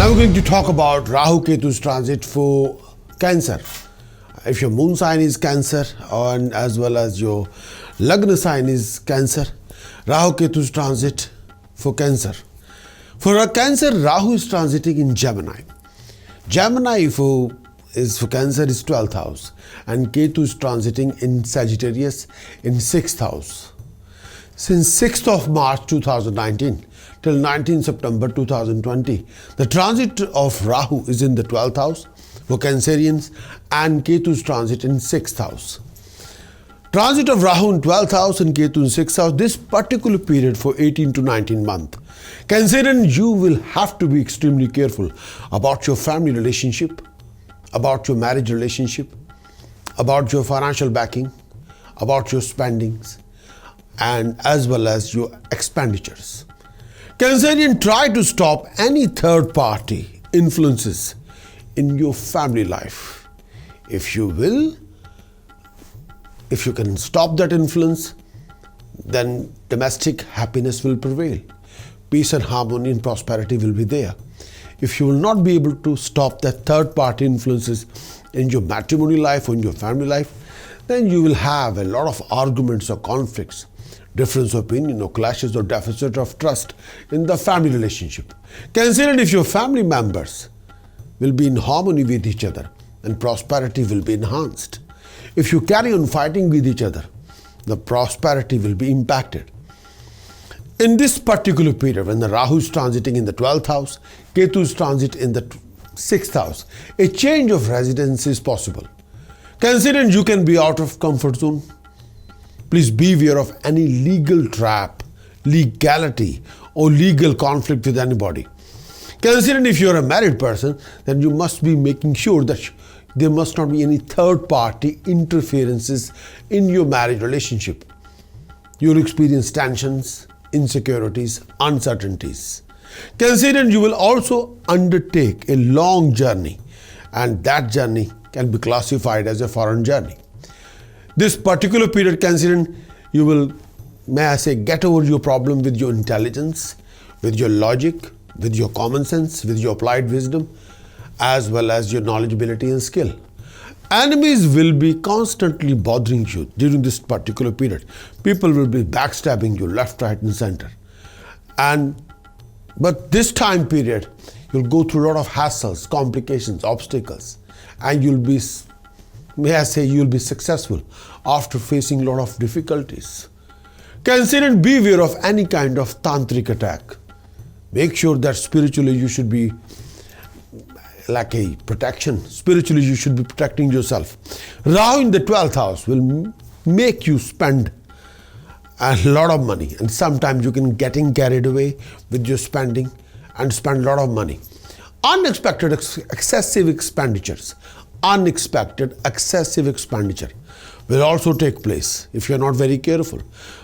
Now we're going to talk about Rahu Ketu's transit for Cancer. If your moon sign is Cancer and as well as your Lagna sign is Cancer, Rahu Ketu's transit for Cancer. For a Cancer, Rahu is transiting in Gemini. Gemini for Cancer is 12th house and Ketu is transiting in Sagittarius in 6th house. Since 6th of March 2019 till 19th September 2020, the transit of Rahu is in the 12th house for Cancerians and Ketu's transit in 6th house. Transit of Rahu in 12th house and Ketu in 6th house, this particular period for 18 to 19 months. Cancerian, you will have to be extremely careful about your family relationship, about your marriage relationship, about your financial backing, about your spendings, and as well as your expenditures. Cancerian, try to stop any third party influences in your family life. If you can stop that influence, then domestic happiness will prevail. Peace and harmony and prosperity will be there. If you will not be able to stop that third party influences in your matrimonial life or in your family life, then you will have a lot of arguments or conflicts, difference of opinion or clashes or deficit of trust in the family relationship. Consider if your family members will be in harmony with each other and prosperity will be enhanced. If you carry on fighting with each other, the prosperity will be impacted. In this particular period, when the Rahu is transiting in the 12th house, Ketu is transit in the 6th house, a change of residence is possible. Consider you can be out of comfort zone. Please beware of any legal trap, legality, or legal conflict with anybody. Consider if you're a married person, then you must be making sure that there must not be any third party interferences in your marriage relationship. You'll experience tensions, insecurities, uncertainties. Consider you will also undertake a long journey, and that journey can be classified as a foreign journey. This particular period, considering you will, get over your problem with your intelligence, with your logic, with your common sense, with your applied wisdom, as well as your knowledgeability and skill. Enemies will be constantly bothering you during this particular period. People will be backstabbing you left, right, and center. But this time period, you'll go through a lot of hassles, complications, obstacles, and you'll be successful after facing a lot of difficulties. Consider beware of any kind of tantric attack. Make sure that spiritually you should be like a protection. Spiritually you should be protecting yourself. Rahu in the 12th house will make you spend a lot of money, and sometimes you can getting carried away with your spending and spend a lot of money. Unexpected excessive expenditures will also take place if you're not very careful.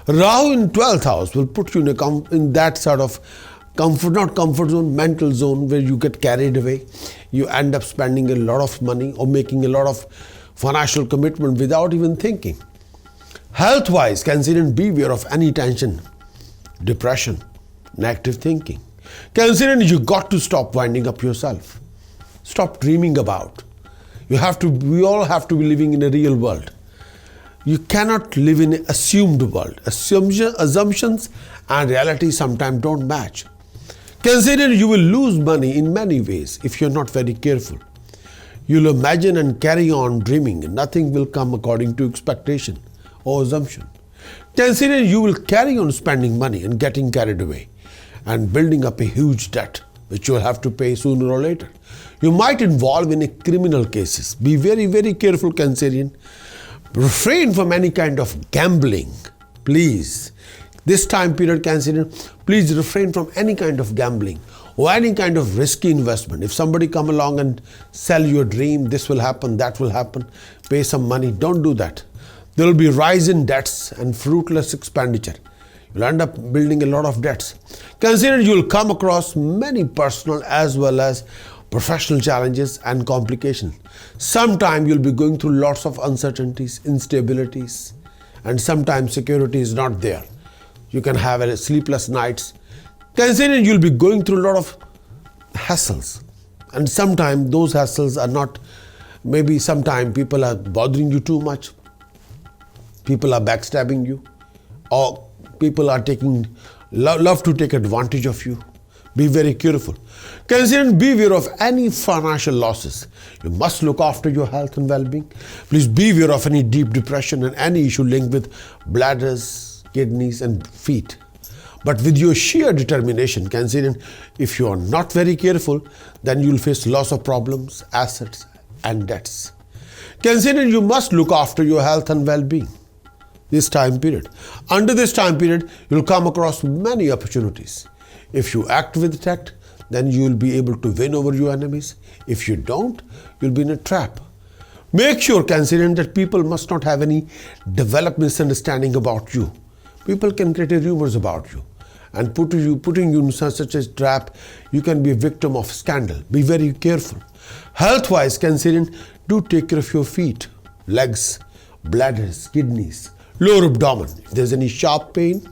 Rahu in 12th house will put you in that sort of comfort zone, mental zone where you get carried away. You end up spending a lot of money or making a lot of financial commitment without even thinking. Health-wise, consider beware of any tension, depression, negative thinking. Consider you got to stop winding up yourself. Stop dreaming about. We all have to be living in a real world. You cannot live in an assumed world. Assumptions and reality sometimes don't match. Consider you will lose money in many ways if you're not very careful. You'll imagine and carry on dreaming and nothing will come according to expectation or assumption. Consider you will carry on spending money and getting carried away and building up a huge debt which you'll have to pay sooner or later. You might involve in a criminal cases. Be very, very careful, Cancerian. Refrain from any kind of gambling, please. This time period, Cancerian, please refrain from any kind of gambling or any kind of risky investment. If somebody come along and sell you a dream, this will happen, that will happen, pay some money, don't do that. There will be rise in debts and fruitless expenditure. You'll end up building a lot of debts. Consider you'll come across many personal as well as professional challenges and complications. Sometimes you'll be going through lots of uncertainties, instabilities, and sometimes security is not there. You can have sleepless nights. Consider you'll be going through a lot of hassles. And sometimes those hassles are not, maybe sometimes people are bothering you too much, people are backstabbing you, or people are love to take advantage of you. Be very careful. Consider and beware of any financial losses. You must look after your health and well-being. Please beware of any deep depression and any issue linked with bladders, kidneys and feet. But with your sheer determination, consider if you are not very careful, then you will face loss of problems, assets and debts. Consider you must look after your health and well-being. This time period. Under this time period, you will come across many opportunities. If you act with tact, then you will be able to win over your enemies. If you don't, you'll be in a trap. Make sure, considering that people must not have any developed misunderstanding about you. People can create rumors about you and putting you in such a trap. You can be a victim of scandal. Be very careful. Health-wise, considering, do take care of your feet, legs, bladders, kidneys, lower abdomen. If there's any sharp pain,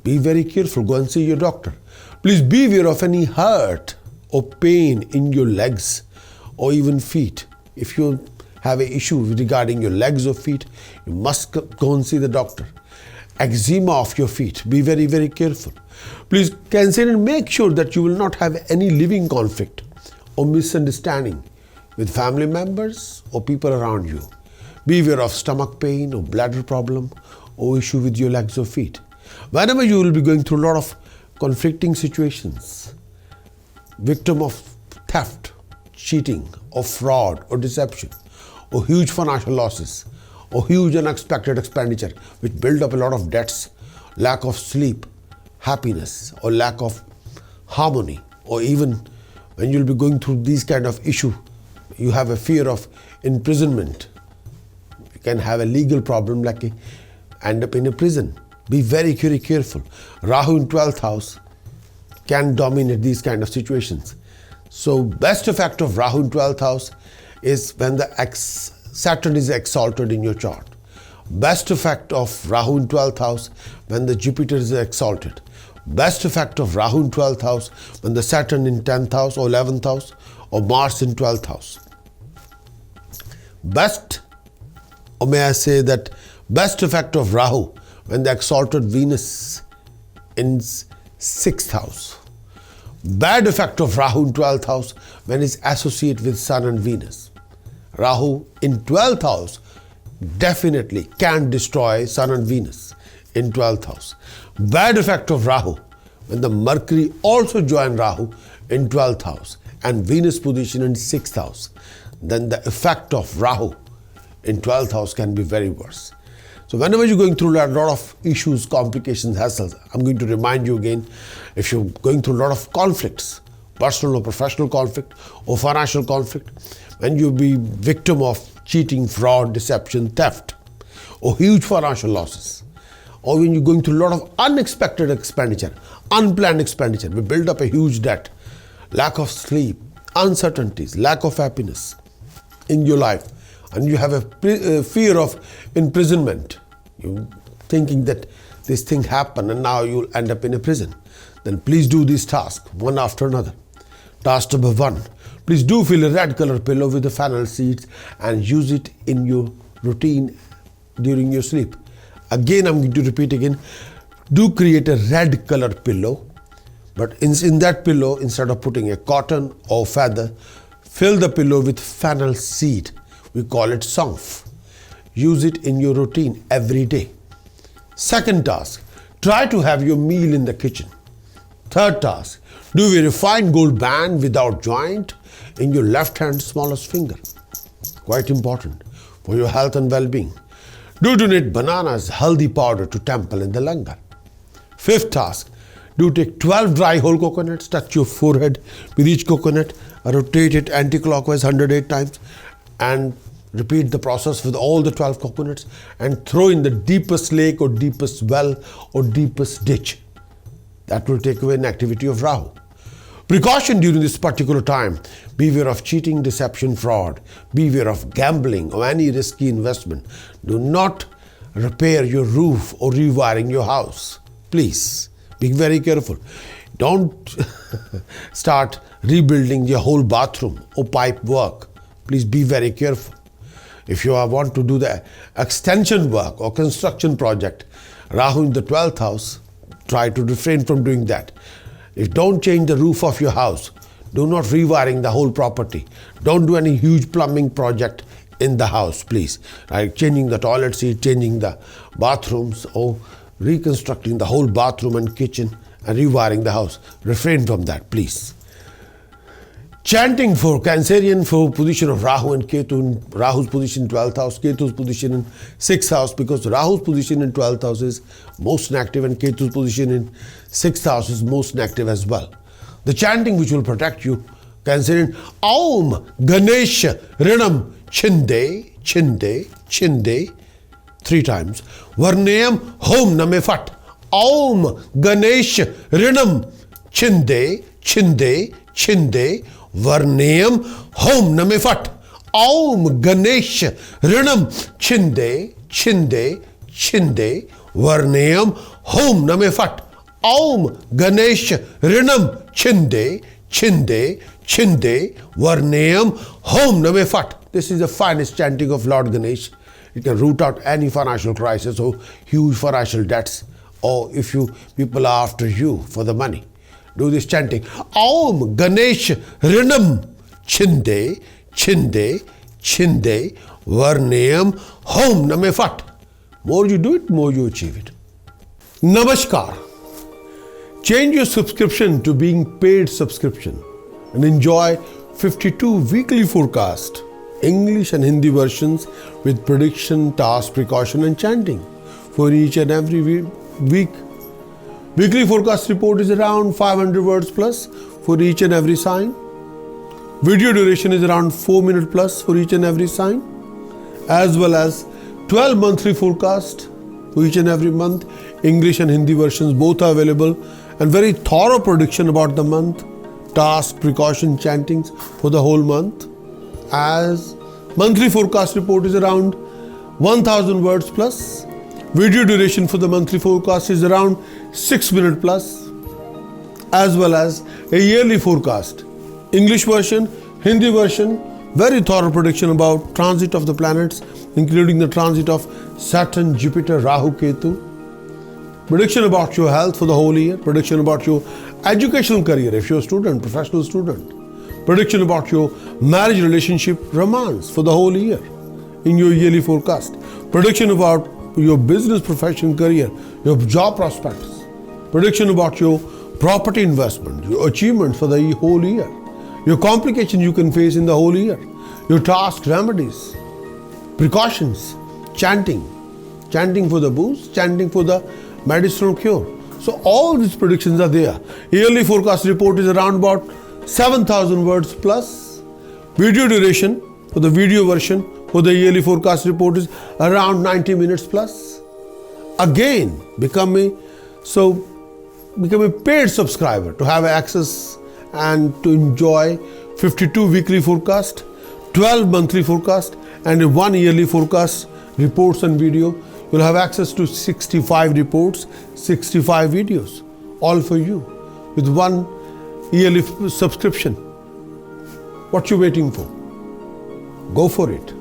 be very careful. Go and see your doctor. Please beware of any hurt or pain in your legs or even feet. If you have an issue regarding your legs or feet, you must go and see the doctor. Eczema of your feet. Be very, very careful. Please consider and make sure that you will not have any living conflict or misunderstanding with family members or people around you. Beware of stomach pain or bladder problem or issue with your legs or feet. Whenever you will be going through a lot of conflicting situations, victim of theft, cheating, or fraud, or deception, or huge financial losses, or huge unexpected expenditure, which build up a lot of debts, lack of sleep, happiness, or lack of harmony, or even when you'll be going through these kind of issue, you have a fear of imprisonment. You can have a legal problem like end up in a prison. Be very, very careful. Rahu in 12th house can dominate these kind of situations. So best effect of Rahu in 12th house is when the Saturn is exalted in your chart. Best effect of Rahu in 12th house when the Jupiter is exalted. Best effect of Rahu in 12th house when the Saturn in 10th house or 11th house or Mars in 12th house. Best, or may I say that best effect of Rahu when the exalted Venus in 6th house. Bad effect of Rahu in 12th house when it's associated with Sun and Venus. Rahu in 12th house definitely can destroy Sun and Venus in 12th house. Bad effect of Rahu when the Mercury also join Rahu in 12th house and Venus position in 6th house. Then the effect of Rahu in 12th house can be very worse. So whenever you're going through a lot of issues, complications, hassles, I'm going to remind you again, if you're going through a lot of conflicts, personal or professional conflict or financial conflict, when you be victim of cheating, fraud, deception, theft, or huge financial losses, or when you're going through a lot of unexpected expenditure, unplanned expenditure, we build up a huge debt, lack of sleep, uncertainties, lack of happiness in your life, and you have a fear of imprisonment, you thinking that this thing happened and now you'll end up in a prison, then please do this task one after another. Task number 1, please do fill a red color pillow with the fennel seeds and use it in your routine during your sleep. Again, I'm going to repeat again, do create a red color pillow, but in that pillow, instead of putting a cotton or feather, fill the pillow with fennel seed. We call it saunf. Use it in your routine every day. Second task, try to have your meal in the kitchen. Third task, do a refined gold band without joint in your left hand smallest finger. Quite important for your health and well-being. Do donate bananas, haldi powder to temple in the langar. Fifth task, do take 12 dry whole coconuts, touch your forehead with each coconut, rotate it anti-clockwise 108 times and repeat the process with all the 12 coconuts and throw in the deepest lake or deepest well or deepest ditch. That will take away an activity of Rahu. Precaution during this particular time. Beware of cheating, deception, fraud. Beware of gambling or any risky investment. Do not repair your roof or rewiring your house. Please be very careful. Don't start rebuilding your whole bathroom or pipe work. Please be very careful. If you want to do the extension work or construction project, Rahu in the 12th house, try to refrain from doing that. If don't change the roof of your house, do not rewiring the whole property. Don't do any huge plumbing project in the house, please. Like changing the toilet seat, changing the bathrooms, or reconstructing the whole bathroom and kitchen and rewiring the house. Refrain from that, please. Chanting for Cancerian for position of Rahu and Ketu. Rahu's position in 12th house, Ketu's position in 6th house, because Rahu's position in 12th house is most inactive and Ketu's position in 6th house is most inactive as well. The chanting which will protect you, Cancerian, Aum Ganesh Rinam Chinde, Chinde, Chinde, 3 times. Varnayam Hom Name Fat. Aum Ganesh Rinam Chinde, Chinde, Chinde, Varnayam Hom Name Fat. Aum Ganesh Rinam Chinde, Chinde, Chinde, Varnayam Hom Name Fat. Aum Ganesh Rinam Chinde, Chinde, Chinde, Varnayam Hom Name Fat. This is the finest chanting of Lord Ganesh. It can root out any financial crisis or huge financial debts, or if people are after you for the money. Do this chanting. Aum Ganesh Rinam Chinde, Chinde, Chinde, Varnayam Hom Name Fat. More you do it, more you achieve it. Namaskar. Change your subscription to being paid subscription and enjoy 52 weekly forecast, English and Hindi versions with prediction, task, precaution and chanting for each and every week. Weekly forecast report is around 500 words plus for each and every sign. Video duration is around 4 minutes plus for each and every sign, as well as 12 monthly forecast for each and every month. English and Hindi versions both are available, and very thorough prediction about the month, task, precaution, chantings for the whole month. As monthly forecast report is around 1000 words plus. Video duration for the monthly forecast is around 6 minutes plus, as well as a yearly forecast. English version, Hindi version, very thorough prediction about transit of the planets, including the transit of Saturn, Jupiter, Rahu, Ketu. Prediction about your health for the whole year. Prediction about your educational career if you're a student, professional student. Prediction about your marriage, relationship, romance for the whole year in your yearly forecast. Prediction about your business, profession, career, your job prospects. Prediction about your property investment, your achievements for the whole year. Your complications you can face in the whole year. Your tasks, remedies, precautions, chanting. Chanting for the boost, chanting for the medicinal cure. So all these predictions are there. Yearly forecast report is around about 7,000 words plus. Video duration for the video version for the yearly forecast report is around 90 minutes plus. Again, become a paid subscriber to have access and to enjoy 52 weekly forecast, 12 monthly forecast and 1 yearly forecast reports and video. You'll have access to 65 reports, 65 videos, all for you with 1 yearly subscription. What you waiting for? Go for it.